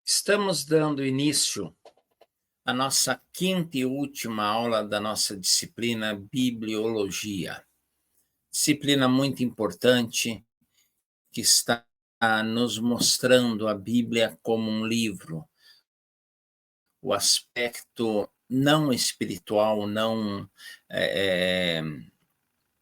Estamos dando início à nossa quinta e última aula da nossa disciplina Bibliologia. Disciplina muito importante que está nos mostrando a Bíblia como um livro, o aspecto não espiritual, não eh,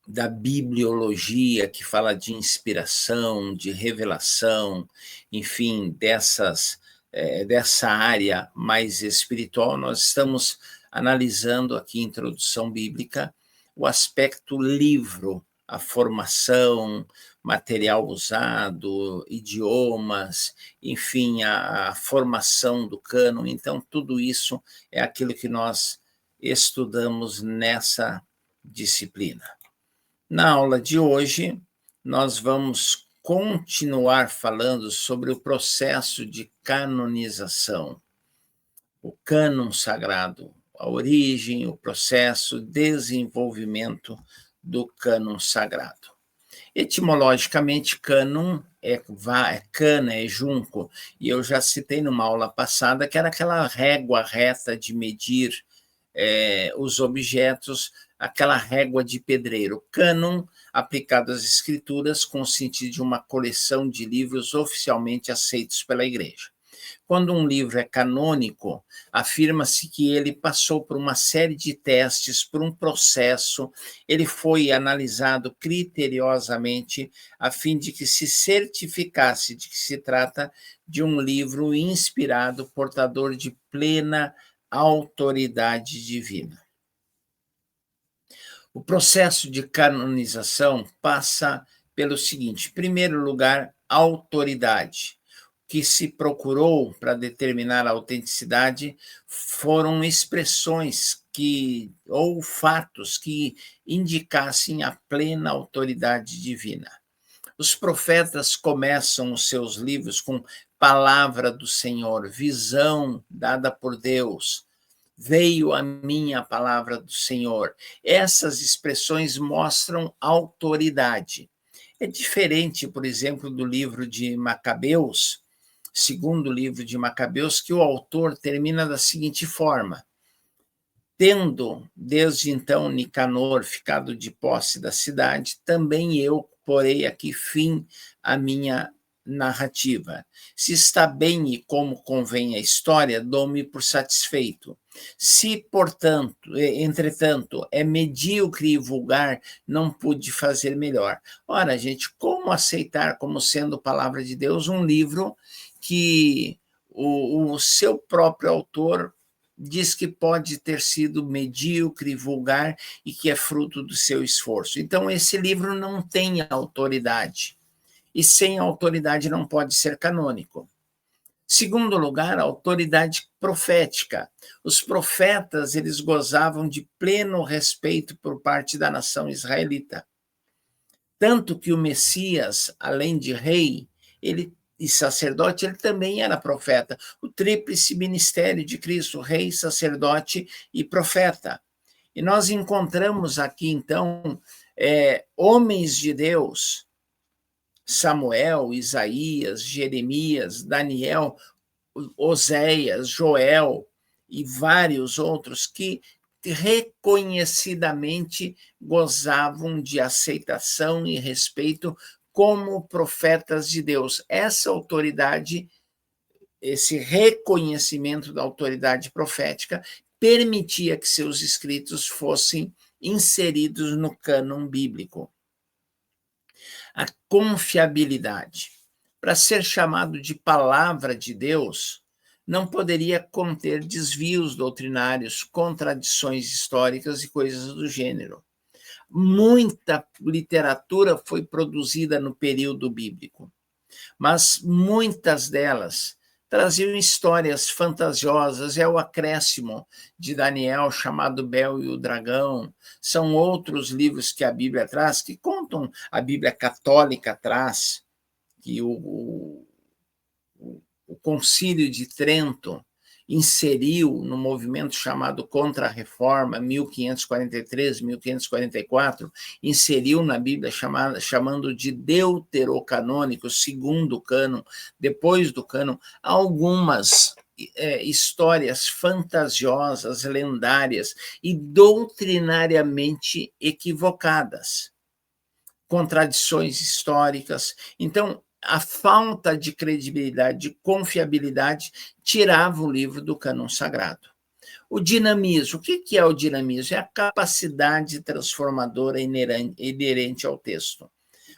da bibliologia, que fala de inspiração, de revelação, enfim, dessa área mais espiritual. Nós estamos analisando aqui, introdução bíblica, o aspecto livro, a formação, material usado, idiomas, enfim, a formação do cânon. Então, tudo isso é aquilo que nós estudamos nessa disciplina. Na aula de hoje, nós vamos continuar falando sobre o processo de canonização, o cânon sagrado, a origem, o processo, desenvolvimento do cânon sagrado. Etimologicamente, cânon é cana, é junco, e eu já citei numa aula passada que era aquela régua reta de medir os objetos, aquela régua de pedreiro. Cânon, aplicado às escrituras, com o sentido de uma coleção de livros oficialmente aceitos pela Igreja. Quando um livro é canônico, afirma-se que ele passou por uma série de testes, por um processo, ele foi analisado criteriosamente, a fim de que se certificasse de que se trata de um livro inspirado, portador de plena autoridade divina. O processo de canonização passa pelo seguinte: em primeiro lugar, autoridade. O que se procurou para determinar a autenticidade foram expressões ou fatos que indicassem a plena autoridade divina. Os profetas começam os seus livros com palavra do Senhor, visão dada por Deus. Veio a mim a palavra do Senhor. Essas expressões mostram autoridade. É diferente, por exemplo, do livro de Macabeus, segundo livro de Macabeus, que o autor termina da seguinte forma: tendo desde então Nicanor ficado de posse da cidade, também eu porei aqui fim à minha narrativa. Se está bem e como convém a história, dou-me por satisfeito. Se, portanto, entretanto, é medíocre e vulgar, não pude fazer melhor. Ora, gente, como aceitar como sendo palavra de Deus um livro que o seu próprio autor diz que pode ter sido medíocre, vulgar e que é fruto do seu esforço? Então, esse livro não tem autoridade. E sem autoridade não pode ser canônico. Segundo lugar, a autoridade profética. Os profetas, eles gozavam de pleno respeito por parte da nação israelita. Tanto que o Messias, além de rei, e sacerdote, ele também era profeta. O tríplice ministério de Cristo, rei, sacerdote e profeta. E nós encontramos aqui, então, homens de Deus, Samuel, Isaías, Jeremias, Daniel, Oséias, Joel e vários outros que reconhecidamente gozavam de aceitação e respeito como profetas de Deus. Essa autoridade, esse reconhecimento da autoridade profética, permitia que seus escritos fossem inseridos no cânon bíblico. A confiabilidade. Para ser chamado de palavra de Deus, não poderia conter desvios doutrinários, contradições históricas e coisas do gênero. Muita literatura foi produzida no período bíblico, mas muitas delas traziam histórias fantasiosas. É o acréscimo de Daniel, chamado Bel e o Dragão. São outros livros que a Bíblia traz, que contam, a Bíblia católica traz, que o Concílio de Trento inseriu no movimento chamado Contra-Reforma, 1543, 1544, inseriu na Bíblia chamando de deuterocanônico, segundo cânon, depois do cânon, algumas histórias fantasiosas, lendárias e doutrinariamente equivocadas, contradições históricas. Então, a falta de credibilidade, de confiabilidade, tirava o livro do cânon sagrado. O dinamismo, o que é o dinamismo? É a capacidade transformadora inerente ao texto.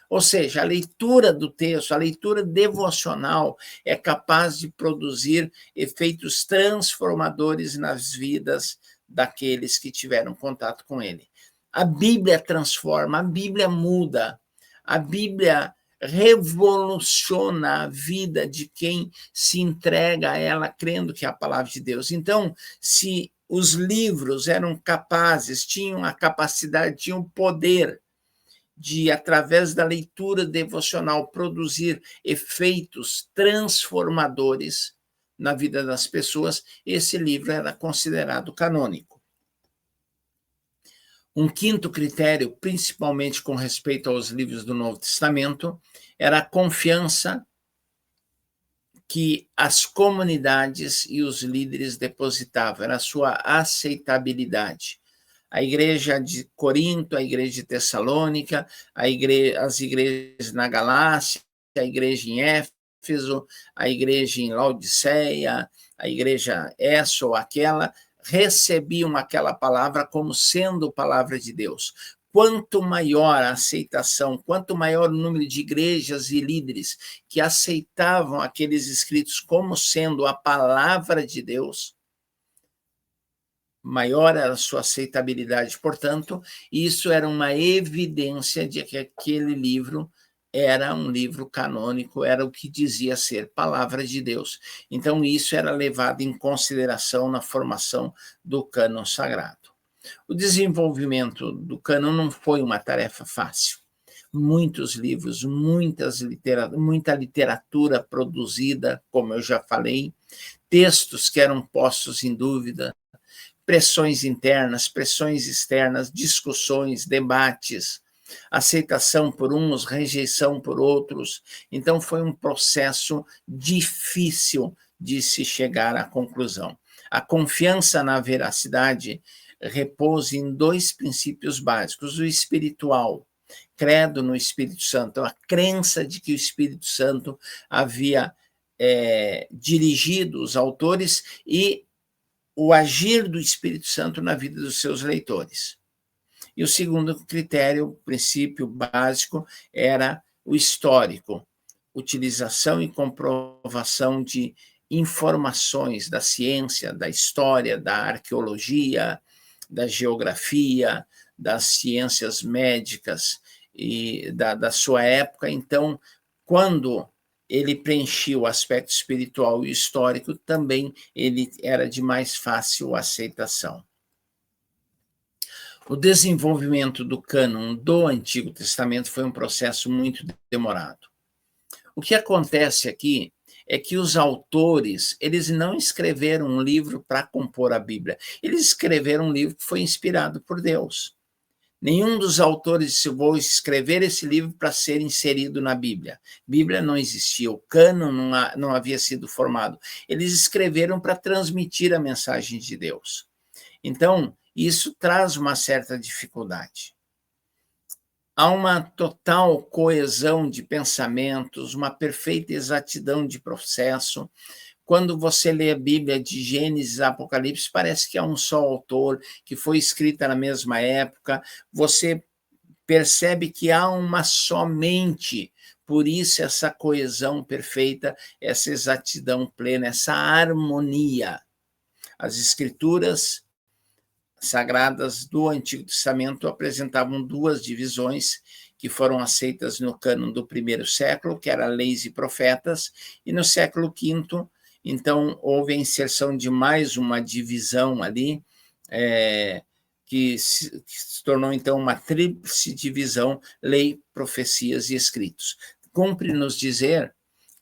Ou seja, a leitura do texto, a leitura devocional é capaz de produzir efeitos transformadores nas vidas daqueles que tiveram contato com ele. A Bíblia transforma, a Bíblia muda, a Bíblia revoluciona a vida de quem se entrega a ela crendo que é a palavra de Deus. Então, se os livros eram capazes, tinham a capacidade, tinham o poder de, através da leitura devocional, produzir efeitos transformadores na vida das pessoas, esse livro era considerado canônico. Um quinto critério, principalmente com respeito aos livros do Novo Testamento, era a confiança que as comunidades e os líderes depositavam, era a sua aceitabilidade. A igreja de Corinto, a igreja de Tessalônica, as igrejas na Galácia, a igreja em Éfeso, a igreja em Laodiceia, a igreja essa ou aquela, recebiam aquela palavra como sendo palavra de Deus. Quanto maior a aceitação, quanto maior o número de igrejas e líderes que aceitavam aqueles escritos como sendo a palavra de Deus, maior era a sua aceitabilidade. Portanto, isso era uma evidência de que aquele livro era um livro canônico, era o que dizia ser palavra de Deus. Então, isso era levado em consideração na formação do cânon sagrado. O desenvolvimento do cânon não foi uma tarefa fácil. Muitos livros, muita literatura produzida, como eu já falei, textos que eram postos em dúvida, pressões internas, pressões externas, discussões, debates, aceitação por uns, rejeição por outros. Então, foi um processo difícil de se chegar à conclusão. A confiança na veracidade repousa em dois princípios básicos: o espiritual, credo no Espírito Santo, a crença de que o Espírito Santo havia dirigido os autores, e o agir do Espírito Santo na vida dos seus leitores. E o segundo critério, o princípio básico, era o histórico, utilização e comprovação de informações da ciência, da história, da arqueologia, da geografia, das ciências médicas e da sua época. Então, quando ele preenchia o aspecto espiritual e histórico, também ele era de mais fácil aceitação. O desenvolvimento do cânon do Antigo Testamento foi um processo muito demorado. O que acontece aqui é que os autores, eles não escreveram um livro para compor a Bíblia, eles escreveram um livro que foi inspirado por Deus. Nenhum dos autores disse: vou escrever esse livro para ser inserido na Bíblia. Bíblia não existia, o cânon não havia sido formado. Eles escreveram para transmitir a mensagem de Deus. Então, isso traz uma certa dificuldade. Há uma total coesão de pensamentos, uma perfeita exatidão de processo. Quando você lê a Bíblia de Gênesis a Apocalipse, parece que é um só autor, que foi escrita na mesma época. Você percebe que há uma só mente. Por isso, essa coesão perfeita, essa exatidão plena, essa harmonia. As Escrituras sagradas do Antigo Testamento apresentavam duas divisões que foram aceitas no cânon do primeiro século, que era leis e profetas, e no século V, então, houve a inserção de mais uma divisão ali, que se tornou, então, uma tríplice divisão: lei, profecias e escritos. Cumpre-nos dizer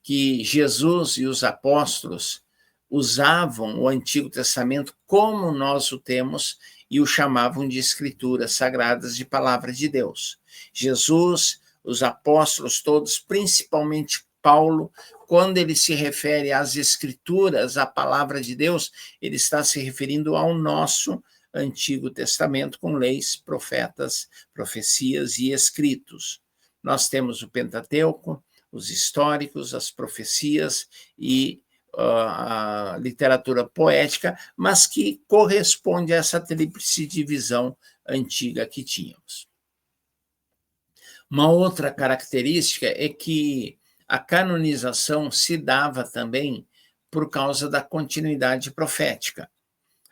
que Jesus e os apóstolos usavam o Antigo Testamento como nós o temos e o chamavam de Escrituras Sagradas, de Palavra de Deus. Jesus, os apóstolos todos, principalmente Paulo, quando ele se refere às Escrituras, à Palavra de Deus, ele está se referindo ao nosso Antigo Testamento, com leis, profetas, profecias e escritos. Nós temos o Pentateuco, os históricos, as profecias e a literatura poética, mas que corresponde a essa tríplice divisão antiga que tínhamos. Uma outra característica é que a canonização se dava também por causa da continuidade profética.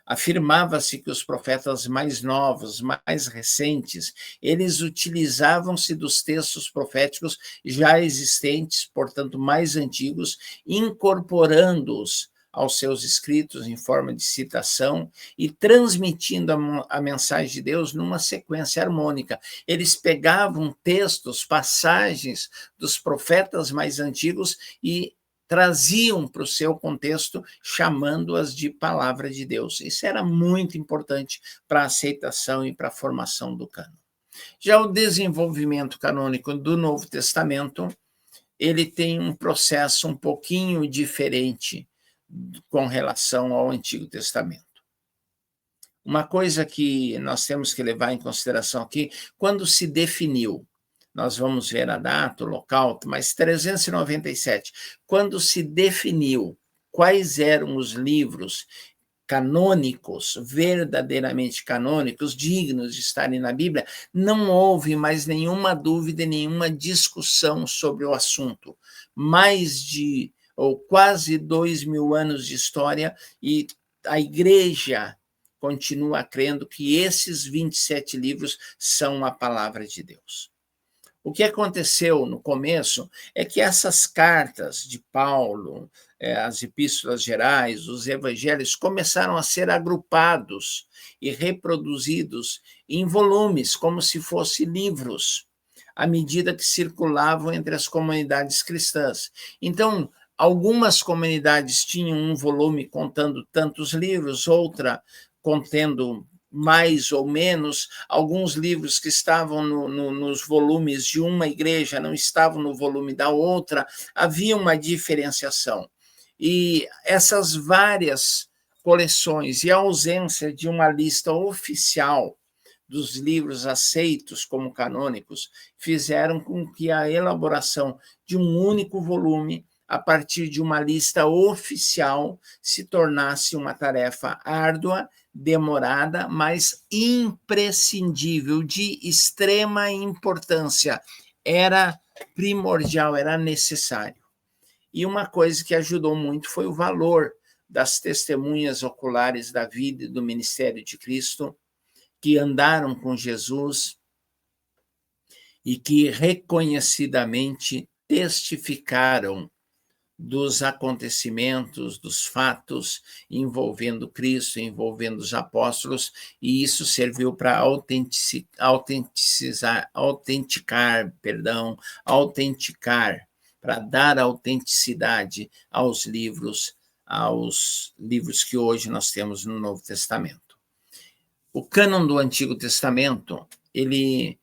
Afirmava-se que os profetas mais novos, mais recentes, eles utilizavam-se dos textos proféticos já existentes, portanto, mais antigos, incorporando-os aos seus escritos em forma de citação e transmitindo a mensagem de Deus numa sequência harmônica. Eles pegavam textos, passagens dos profetas mais antigos e traziam para o seu contexto, chamando-as de palavra de Deus. Isso era muito importante para a aceitação e para a formação do cânon. Já o desenvolvimento canônico do Novo Testamento, ele tem um processo um pouquinho diferente com relação ao Antigo Testamento. Uma coisa que nós temos que levar em consideração aqui, quando se definiu, nós vamos ver a data, o local, mas 397, quando se definiu quais eram os livros canônicos, verdadeiramente canônicos, dignos de estarem na Bíblia, não houve mais nenhuma dúvida, nenhuma discussão sobre o assunto. Mais de, ou quase 2000 anos de história, e a Igreja continua crendo que esses 27 livros são a palavra de Deus. O que aconteceu no começo é que essas cartas de Paulo, as epístolas gerais, os evangelhos, começaram a ser agrupados e reproduzidos em volumes, como se fossem livros, à medida que circulavam entre as comunidades cristãs. Então, algumas comunidades tinham um volume contando tantos livros, outra contendo mais ou menos, alguns livros que estavam nos volumes de uma igreja não estavam no volume da outra, havia uma diferenciação. E essas várias coleções e a ausência de uma lista oficial dos livros aceitos como canônicos fizeram com que a elaboração de um único volume, a partir de uma lista oficial, se tornasse uma tarefa árdua, demorada, mas imprescindível, de extrema importância. Era primordial, era necessário. E uma coisa que ajudou muito foi o valor das testemunhas oculares da vida e do ministério de Cristo, que andaram com Jesus e que reconhecidamente testificaram dos acontecimentos, dos fatos envolvendo Cristo, envolvendo os apóstolos, e isso serviu para autenticar, para dar autenticidade aos livros que hoje nós temos no Novo Testamento. O cânon do Antigo Testamento, ele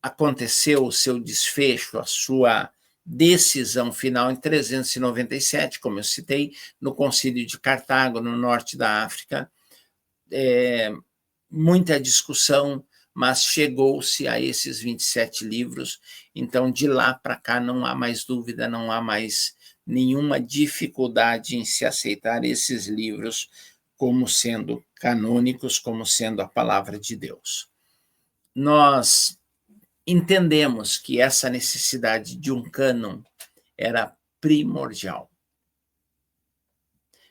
aconteceu o seu desfecho, a sua decisão final em 397, como eu citei, no Concílio de Cartago, no norte da África. Muita discussão, mas chegou-se a esses 27 livros, então de lá para cá não há mais dúvida, não há mais nenhuma dificuldade em se aceitar esses livros como sendo canônicos, como sendo a palavra de Deus. Nós entendemos que essa necessidade de um cânon era primordial.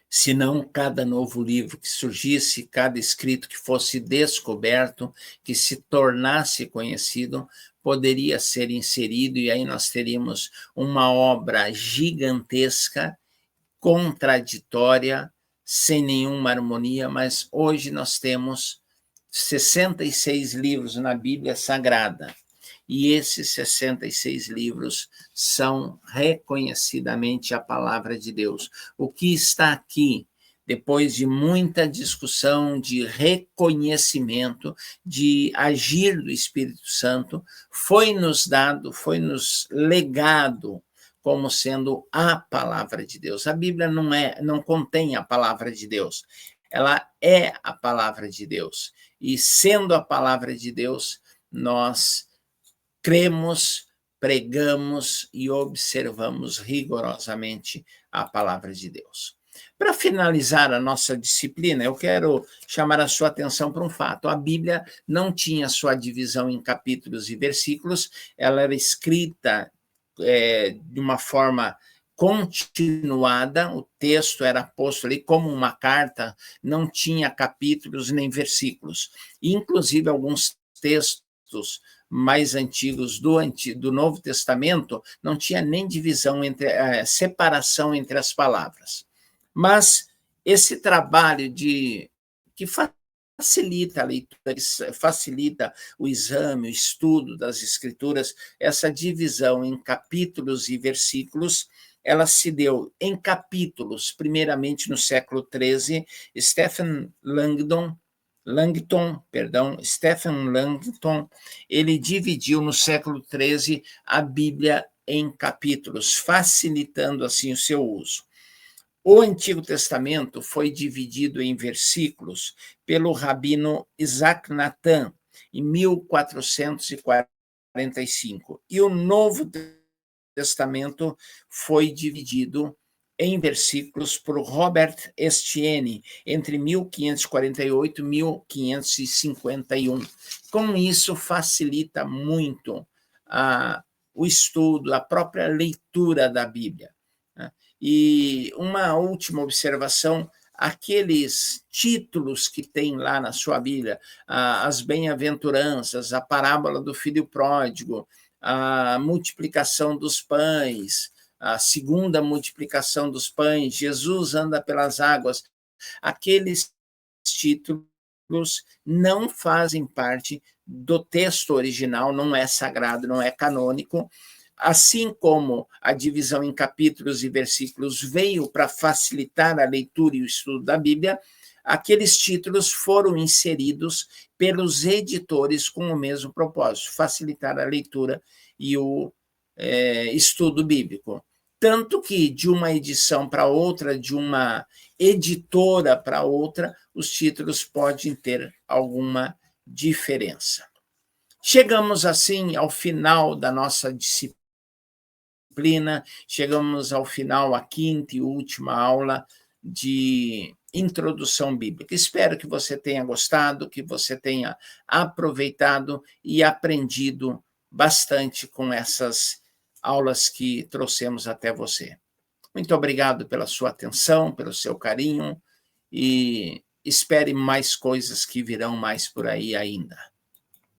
Senão, cada novo livro que surgisse, cada escrito que fosse descoberto, que se tornasse conhecido, poderia ser inserido, e aí nós teríamos uma obra gigantesca, contraditória, sem nenhuma harmonia, mas hoje nós temos 66 livros na Bíblia Sagrada. e esses 66 livros são reconhecidamente a palavra de Deus. O que está aqui, depois de muita discussão, de reconhecimento, de agir do Espírito Santo, foi nos dado, foi nos legado como sendo a palavra de Deus. A Bíblia não contém a palavra de Deus, ela é a palavra de Deus. E sendo a palavra de Deus, nós cremos, pregamos e observamos rigorosamente a palavra de Deus. Para finalizar a nossa disciplina, eu quero chamar a sua atenção para um fato. A Bíblia não tinha sua divisão em capítulos e versículos, ela era escrita de uma forma continuada, o texto era posto ali como uma carta, não tinha capítulos nem versículos. Inclusive, alguns textos mais antigos do Novo Testamento não tinha nem divisão, separação entre as palavras. Mas esse trabalho que facilita a leitura, facilita o exame, o estudo das Escrituras, essa divisão em capítulos e versículos, ela se deu em capítulos, primeiramente no século XIII, Stephen Langton, ele dividiu no século XIII a Bíblia em capítulos, facilitando assim o seu uso. O Antigo Testamento foi dividido em versículos pelo rabino Isaac Natan, em 1445, e o Novo Testamento foi dividido em versículos por Robert Estienne, entre 1548 e 1551. Com isso, facilita muito o estudo, a própria leitura da Bíblia. E uma última observação, aqueles títulos que tem lá na sua Bíblia, as bem-aventuranças, a parábola do filho pródigo, a multiplicação dos pães, a segunda multiplicação dos pães, Jesus anda pelas águas, aqueles títulos não fazem parte do texto original, não é sagrado, não é canônico, assim como a divisão em capítulos e versículos veio para facilitar a leitura e o estudo da Bíblia, aqueles títulos foram inseridos pelos editores com o mesmo propósito, facilitar a leitura e o estudo bíblico. Tanto que de uma edição para outra, de uma editora para outra, os títulos podem ter alguma diferença. Chegamos assim ao final da nossa disciplina, chegamos ao final, a quinta e última aula de introdução bíblica. Espero que você tenha gostado, que você tenha aproveitado e aprendido bastante com essas aulas que trouxemos até você. Muito obrigado pela sua atenção, pelo seu carinho e espere mais coisas que virão mais por aí ainda.